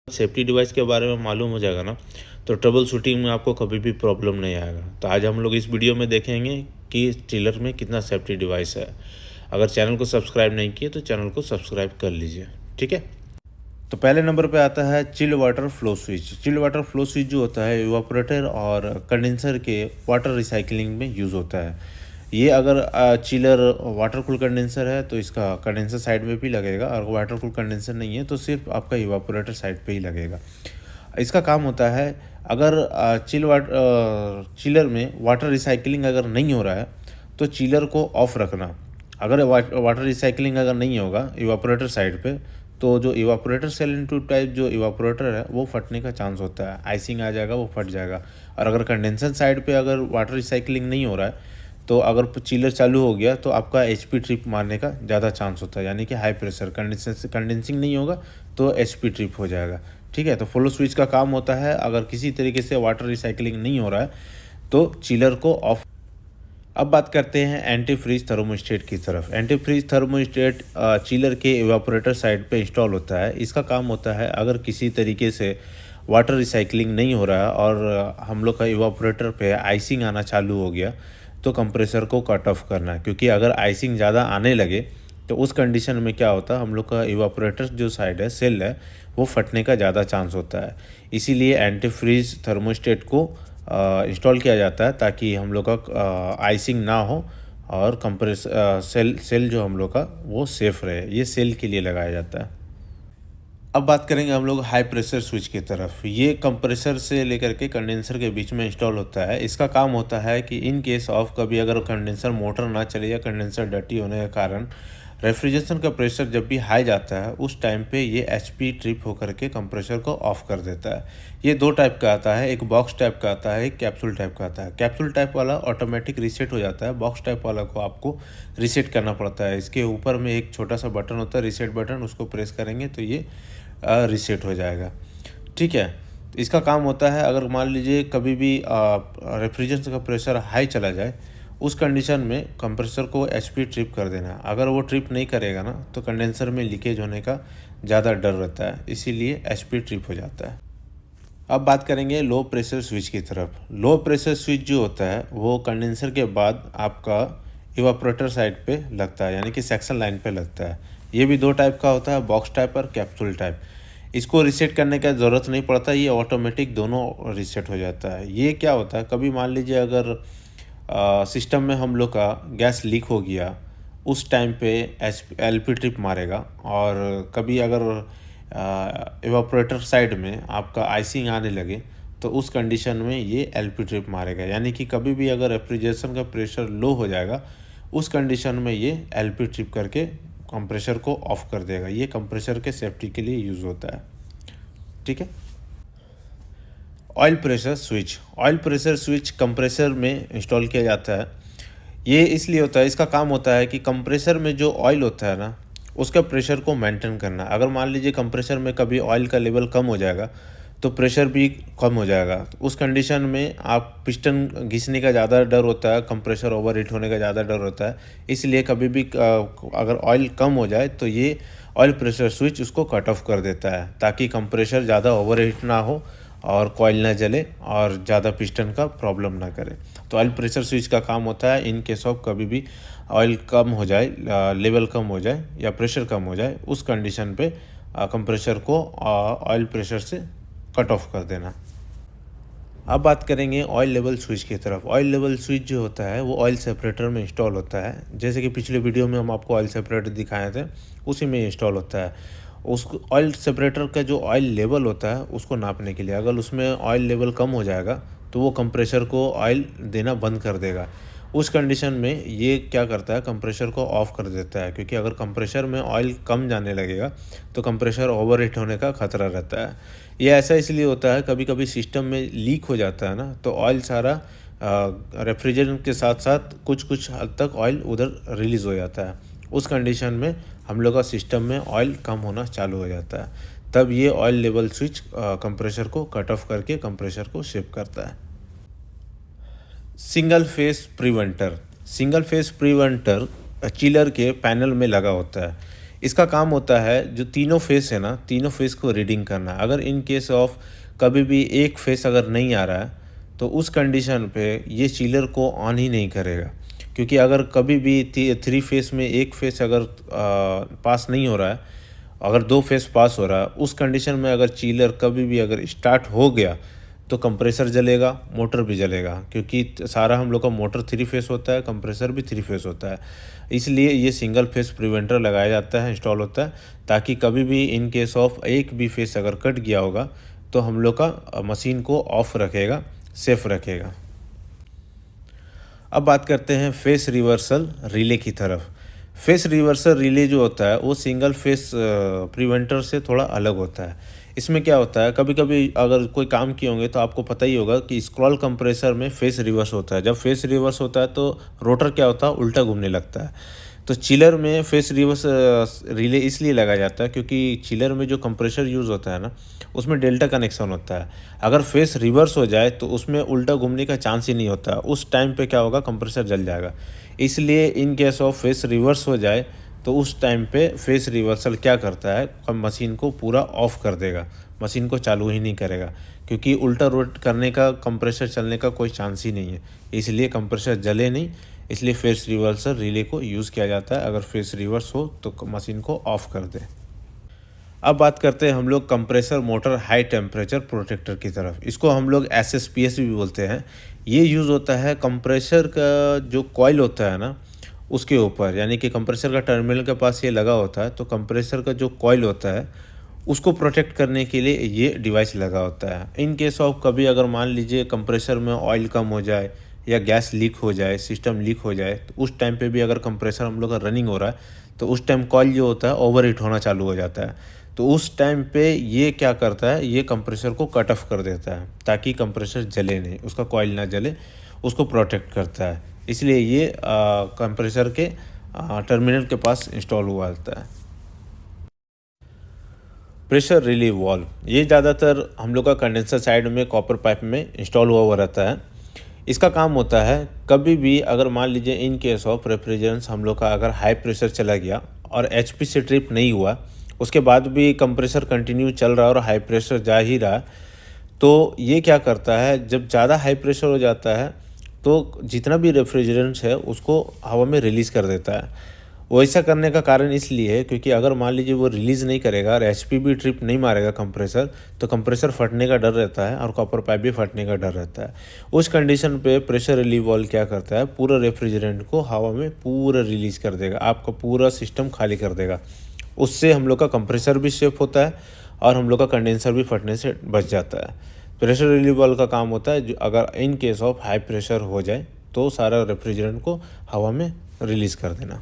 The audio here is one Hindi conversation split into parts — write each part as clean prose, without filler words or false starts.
सेफ्टी डिवाइस के बारे में मालूम हो जाएगा ना, तो ट्रबल शूटिंग में आपको कभी भी प्रॉब्लम नहीं आएगा। तो आज हम लोग इस वीडियो में देखेंगे कि चिलर में कितना सेफ्टी डिवाइस है। अगर चैनल को सब्सक्राइब नहीं किए तो चैनल को सब्सक्राइब कर लीजिए, ठीक है। तो पहले नंबर पे आता है chilled water flow switch. Chilled water flow switch जो होता है इवापोरेटर और कंडेंसर के वाटर रिसाइकलिंग में यूज़ होता है। ये अगर चिलर वाटर कूल कंडेंसर है तो इसका कंडेंसर साइड में भी लगेगा, और वाटर कूल कंडेंसर नहीं है तो सिर्फ आपका इवापोरेटर साइड पे ही लगेगा। इसका काम होता है अगर चिलर में वाटर रिसाइकलिंग अगर नहीं हो रहा है तो चिलर को ऑफ रखना। अगर वाटर रिसाइकलिंग अगर नहीं होगा इवापोरेटर साइड पे, तो जो इवापोरेटर सेल इन ट्यूब टाइप जो इवापोरेटर है वो फटने का चांस होता है, आइसिंग आ जाएगा, वो फट जाएगा। और अगर कंडेंसर साइड पे अगर वाटर रिसाइकलिंग नहीं हो रहा है तो अगर चिलर चालू हो गया तो आपका एचपी ट्रिप मारने का ज़्यादा चांस होता है, यानी कि हाई प्रेशर कंडेंसिंग नहीं होगा तो एचपी ट्रिप हो जाएगा, ठीक है। तो फ्लो स्विच का काम होता है अगर किसी तरीके से वाटर रिसाइकलिंग नहीं हो रहा है तो चिलर को ऑफ। अब बात करते हैं एंटी फ्रीज थर्मोस्टेट की तरफ। एंटी फ्रीज थर्मोस्टेट चिलर के इवापोरेटर साइड पे इंस्टॉल होता है। इसका काम होता है अगर किसी तरीके से वाटर रिसाइकलिंग नहीं हो रहा है और हम लोग का इवापोरेटर पे आइसिंग आना चालू हो गया तो कंप्रेसर को कट ऑफ करना, क्योंकि अगर आइसिंग ज़्यादा आने लगे तो उस कंडीशन में क्या होता है, हम लोग का इवापोरेटर जो साइड है सेल है वो फटने का ज़्यादा चांस होता है। इसीलिए एंटी फ्रीज थर्मोस्टेट को इंस्टॉल किया जाता है ताकि हम लोग का आइसिंग ना हो और सेल जो हम लोग का वो सेफ़ रहे। ये सेल के लिए लगाया जाता है। अब बात करेंगे हम लोग हाई प्रेशर स्विच की तरफ। ये कंप्रेसर से लेकर के कंडेंसर के बीच में इंस्टॉल होता है। इसका काम होता है कि इन केस ऑफ कभी अगर कंडेंसर मोटर ना चले या कंडेंसर डर्टी होने के कारण रेफ्रिजरेशन का प्रेशर जब भी हाई जाता है उस टाइम पे ये एचपी ट्रिप होकर के कंप्रेसर को ऑफ कर देता है। ये दो टाइप का आता है, एक बॉक्स टाइप का आता है, एक कैप्सूल टाइप का आता है। कैप्सूल टाइप वाला ऑटोमेटिक रीसेट हो जाता है, बॉक्स टाइप वाला को आपको रीसेट करना पड़ता है। इसके ऊपर में एक छोटा सा बटन होता है रीसेट बटन, उसको प्रेस करेंगे तो ये रीसेट हो जाएगा, ठीक है। इसका काम होता है अगर मान लीजिए कभी भी रेफ्रिजरेशन का प्रेशर हाई चला जाए उस कंडीशन में कंप्रेसर को एचपी ट्रिप कर देना। अगर वो ट्रिप नहीं करेगा ना तो कंडेंसर में लीकेज होने का ज़्यादा डर रहता है, इसीलिए एचपी ट्रिप हो जाता है। अब बात करेंगे लो प्रेशर स्विच की तरफ। लो प्रेशर स्विच जो होता है वो कंडेंसर के बाद आपका इवापोरेटर साइड पे लगता है, यानी कि सेक्शन लाइन पे लगता है। ये भी दो टाइप का होता है, बॉक्स टाइप और कैप्सूल टाइप। इसको रीसेट करने का ज़रूरत नहीं पड़ता, ये ऑटोमेटिक दोनों रीसेट हो जाता है। ये क्या होता है, कभी मान लीजिए अगर सिस्टम में हम लोग का गैस लीक हो गया उस टाइम पे एलपी ट्रिप मारेगा, और कभी अगर इवापोरेटर साइड में आपका आइसिंग आने लगे तो उस कंडीशन में ये एलपी ट्रिप मारेगा। यानी कि कभी भी अगर रेफ्रिजरेशन का प्रेशर लो हो जाएगा उस कंडीशन में ये एलपी ट्रिप करके कंप्रेसर को ऑफ कर देगा। ये कंप्रेसर के सेफ्टी के लिए यूज़ होता है, ठीक है। Oil pressure switch. Oil pressure switch compressor में इंस्टॉल किया जाता है। ये इसलिए होता है, इसका काम होता है कि कंप्रेसर में जो ऑयल होता है ना उसका प्रेशर को मेंटेन करना। अगर मान लीजिए कंप्रेसर में कभी ऑयल का लेवल कम हो जाएगा तो प्रेशर भी कम हो जाएगा। तो उस कंडीशन में आप पिस्टन घिसने का ज़्यादा डर होता है, कंप्रेसर ओवर हीट होने का ज़्यादा डर होता है। इसलिए कभी भी अगर ऑयल कम हो जाए तो ये ऑयल प्रेशर स्विच उसको कट ऑफ कर देता है ताकि कंप्रेसर ज़्यादा ओवर हीट ना हो और कॉइल ना जले और ज़्यादा पिस्टन का प्रॉब्लम ना करे। तो ऑयल प्रेशर स्विच का काम होता है इन केस ऑफ कभी भी ऑयल कम हो जाए, लेवल कम हो जाए या प्रेशर कम हो जाए उस कंडीशन पे कंप्रेसर को ऑयल प्रेशर से कट ऑफ कर देना। अब बात करेंगे ऑयल लेवल स्विच की तरफ। ऑयल लेवल स्विच जो होता है वो ऑयल सेपरेटर में इंस्टॉल होता है। जैसे कि पिछले वीडियो में हम आपको ऑयल सेपरेटर दिखाए थे उसी में इंस्टॉल होता है। उस ऑयल सेपरेटर का जो ऑयल लेवल होता है उसको नापने के लिए, अगर उसमें ऑयल लेवल कम हो जाएगा तो वो कंप्रेसर को ऑयल देना बंद कर देगा। उस कंडीशन में ये क्या करता है, कंप्रेसर को ऑफ़ कर देता है, क्योंकि अगर कंप्रेसर में ऑयल कम जाने लगेगा तो कंप्रेसर ओवर हीट होने का खतरा रहता है। ये ऐसा इसलिए होता है, कभी कभी सिस्टम में लीक हो जाता है ना तो ऑयल सारा रेफ्रिजरेंट के साथ साथ कुछ हद तक ऑयल उधर रिलीज़ हो जाता है। उस कंडीशन में हम लोग का सिस्टम में ऑयल कम होना चालू हो जाता है, तब ये ऑयल लेवल स्विच कंप्रेसर को कट ऑफ करके कंप्रेसर को शिफ्ट करता है। Single phase preventer. Single phase preventer chiller के पैनल में लगा होता है। इसका काम होता है जो तीनों फेस है ना, तीनों फेस को रीडिंग करना। अगर इन केस ऑफ कभी भी एक फेस अगर नहीं आ रहा है तो उस कंडीशन पे ये चिलर को ऑन ही नहीं करेगा, क्योंकि अगर कभी भी 3 फेस में एक फेस अगर पास नहीं हो रहा है, अगर 2 फेस पास हो रहा है, उस कंडीशन में अगर चिलर कभी भी अगर स्टार्ट हो गया तो कंप्रेसर जलेगा, मोटर भी जलेगा, क्योंकि सारा हम लोग का मोटर 3 फेस होता है, कंप्रेसर भी 3 फेस होता है। इसलिए ये सिंगल फेस प्रिवेंटर लगाया जाता है, इंस्टॉल होता है, ताकि कभी भी इन केस ऑफ एक भी फेस अगर कट गया होगा तो हम लोग का मशीन को ऑफ रखेगा, सेफ रखेगा। अब बात करते हैं फेस रिवर्सल रिले की तरफ। फेस रिवर्सल रिले जो होता है वो सिंगल फेस प्रिवेंटर से थोड़ा अलग होता है। इसमें क्या होता है, कभी कभी अगर कोई काम किए होंगे तो आपको पता ही होगा कि स्क्रॉल कंप्रेसर में फेस रिवर्स होता है। जब फेस रिवर्स होता है तो रोटर क्या होता है, उल्टा घूमने लगता है। तो चिलर में फेस रिवर्स रिले इसलिए लगाया जाता है क्योंकि चिलर में जो कंप्रेसर यूज़ होता है ना, उसमें डेल्टा कनेक्शन होता है। अगर फेस रिवर्स हो जाए तो उसमें उल्टा घूमने का चांस ही नहीं होता। उस टाइम पे क्या होगा, कंप्रेसर जल जाएगा। इसलिए in case of face reverse हो जाए तो उस टाइम पे फेस रिवर्सल क्या करता है, मशीन को पूरा ऑफ कर देगा, मशीन को चालू ही नहीं करेगा, क्योंकि उल्टा रोट करने का, कंप्रेसर चलने का कोई चांस ही नहीं है। इसलिए कंप्रेसर जले नहीं, इसलिए फेस रिवर्सल रिले को यूज़ किया जाता है। अगर फेस रिवर्स हो तो मशीन को ऑफ कर दे। अब बात करते हैं हम लोग compressor motor high temperature protector की तरफ। इसको हम लोग SSPS भी बोलते हैं। ये यूज़ होता है कंप्रेसर का जो कॉइल होता है ना, उसके ऊपर, यानी कि कंप्रेसर का टर्मिनल के पास ये लगा होता है, तो कंप्रेसर का जो कॉइल होता है उसको प्रोटेक्ट करने के लिए ये डिवाइस लगा होता है। इन केस ऑफ कभी अगर मान लीजिए कंप्रेसर में ऑयल कम हो जाए या गैस लीक हो जाए, सिस्टम लीक हो जाए, तो उस टाइम पे भी अगर कंप्रेसर हम लोग का रनिंग हो रहा है तो उस टाइम कॉइल जो होता है ओवर हीट होना चालू हो जाता है। तो उस टाइम पे ये क्या करता है, ये कंप्रेसर को कट ऑफ कर देता है ताकि कंप्रेसर जले नहीं, उसका कॉइल ना जले, उसको प्रोटेक्ट करता है। इसलिए ये कंप्रेसर के टर्मिनल के पास इंस्टॉल हुआ रहता है। प्रेशर रिलीव वाल्व, ये ज़्यादातर हम लोग का कंडेंसर साइड में कॉपर पाइप में इंस्टॉल हुआ रहता है। इसका काम होता है, कभी भी अगर मान लीजिए इन केस ऑफ रेफ्रिजरेंट हम लोग का अगर हाई प्रेशर चला गया और HP से ट्रिप नहीं हुआ, उसके बाद भी कंप्रेसर कंटिन्यू चल रहा है और हाई प्रेशर जा ही रहा, तो ये क्या करता है, जब ज़्यादा हाई प्रेशर हो जाता है तो जितना भी रेफ्रिजरेंट्स है उसको हवा में रिलीज़ कर देता है। वो ऐसा करने का कारण इसलिए है क्योंकि अगर मान लीजिए वो रिलीज़ नहीं करेगा और HP भी ट्रिप नहीं मारेगा कंप्रेसर, तो कंप्रेसर फटने का डर रहता है और कॉपर पाइप भी फटने का डर रहता है। उस कंडीशन पे प्रेशर रिलीव वाल्व क्या करता है, पूरा रेफ्रिजरेंट को हवा में पूरा रिलीज़ कर देगा, आपका पूरा सिस्टम खाली कर देगा। उससे हम लोग का कंप्रेसर भी सेफ होता है और हम लोग का कंडेंसर भी फटने से बच जाता है। प्रेशर रिलीव वाल्व का काम होता है, जो अगर in case of high pressure हो जाए तो सारा रेफ्रिजरेंट को हवा में रिलीज़ कर देना।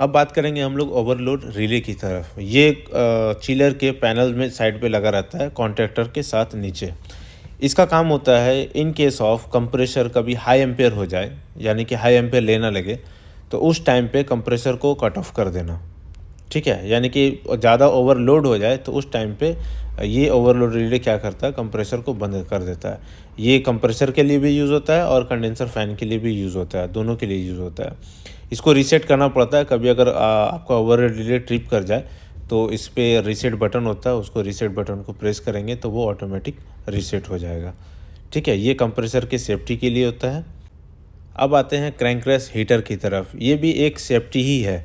अब बात करेंगे हम लोग ओवरलोड रिले की तरफ। ये चिलर के पैनल में साइड पे लगा रहता है कॉन्ट्रैक्टर के साथ नीचे। इसका काम होता है, इन केस ऑफ कंप्रेसर कभी हाई एम्पेयर हो जाए, यानी कि हाई एम्पेयर लेना लगे, तो उस टाइम पे कंप्रेसर को कट ऑफ कर देना। ठीक है, यानी कि ज़्यादा ओवरलोड हो जाए तो उस टाइम पे ये ओवरलोड रिले क्या करता है, कंप्रेसर को बंद कर देता है। ये कंप्रेसर के लिए भी यूज़ होता है और कंडेंसर फ़ैन के लिए भी यूज़ होता है, दोनों के लिए यूज़ होता है। इसको रीसेट करना पड़ता है, कभी अगर आपका ओवरलोड रिले ट्रिप कर जाए तो इस पे रीसेट बटन होता है, उसको रीसेट बटन को प्रेस करेंगे तो वो ऑटोमेटिक रीसेट हो जाएगा। ठीक है, ये कंप्रेसर की सेफ्टी के लिए होता है। अब आते हैं क्रैंकरेस हीटर की तरफ। ये भी एक सेफ्टी ही है।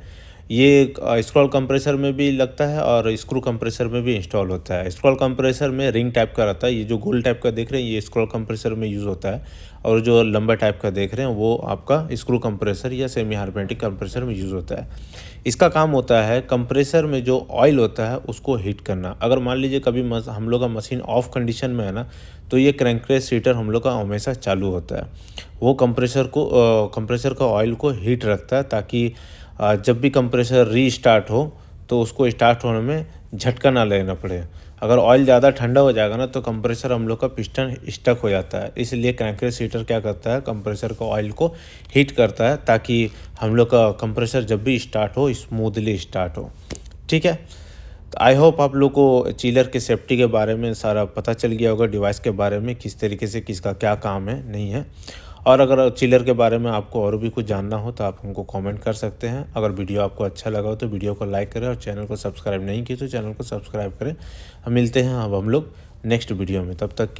ये स्क्रॉल कंप्रेसर में भी लगता है और स्क्रू कंप्रेसर में भी इंस्टॉल होता है। स्क्रॉल कंप्रेसर में रिंग टाइप का रहता है, ये जो गोल टाइप का देख रहे हैं ये स्क्रॉल कंप्रेसर में यूज़ होता है, और जो लंबा टाइप का देख रहे हैं वो आपका स्क्रू कंप्रेसर या सेमी हार्मेटिक कंप्रेसर में यूज़ होता है। इसका काम होता है कंप्रेसर में जो ऑयल होता है उसको हीट करना। अगर मान लीजिए कभी हम लोग का मशीन ऑफ कंडीशन में है ना, तो ये क्रैंकरेस हीटर हम लोग का हमेशा चालू होता है। वो कंप्रेसर का ऑयल को हीट रखता है ताकि जब भी कंप्रेसर रीस्टार्ट हो तो उसको स्टार्ट होने में झटका ना लेना पड़े। अगर ऑयल ज़्यादा ठंडा हो जाएगा ना तो कंप्रेसर हम लोग का पिस्टन स्टक हो जाता है। इसलिए क्रैंकरेस हीटर क्या करता है, कंप्रेसर का ऑयल को हीट करता है ताकि हम लोग का कंप्रेसर जब भी स्टार्ट हो स्मूथली स्टार्ट हो। ठीक है, तो आई होप आप लोग को चिलर के सेफ्टी के बारे में सारा पता चल गया होगा, डिवाइस के बारे में किस तरीके से किसका क्या काम है नहीं है। और अगर चिलर के बारे में आपको और भी कुछ जानना हो तो आप हमको कमेंट कर सकते हैं। अगर वीडियो आपको अच्छा लगा हो तो वीडियो को लाइक करें और चैनल को सब्सक्राइब नहीं किए तो चैनल को सब्सक्राइब करें। हम मिलते हैं अब हम लोग नेक्स्ट वीडियो में, तब तक के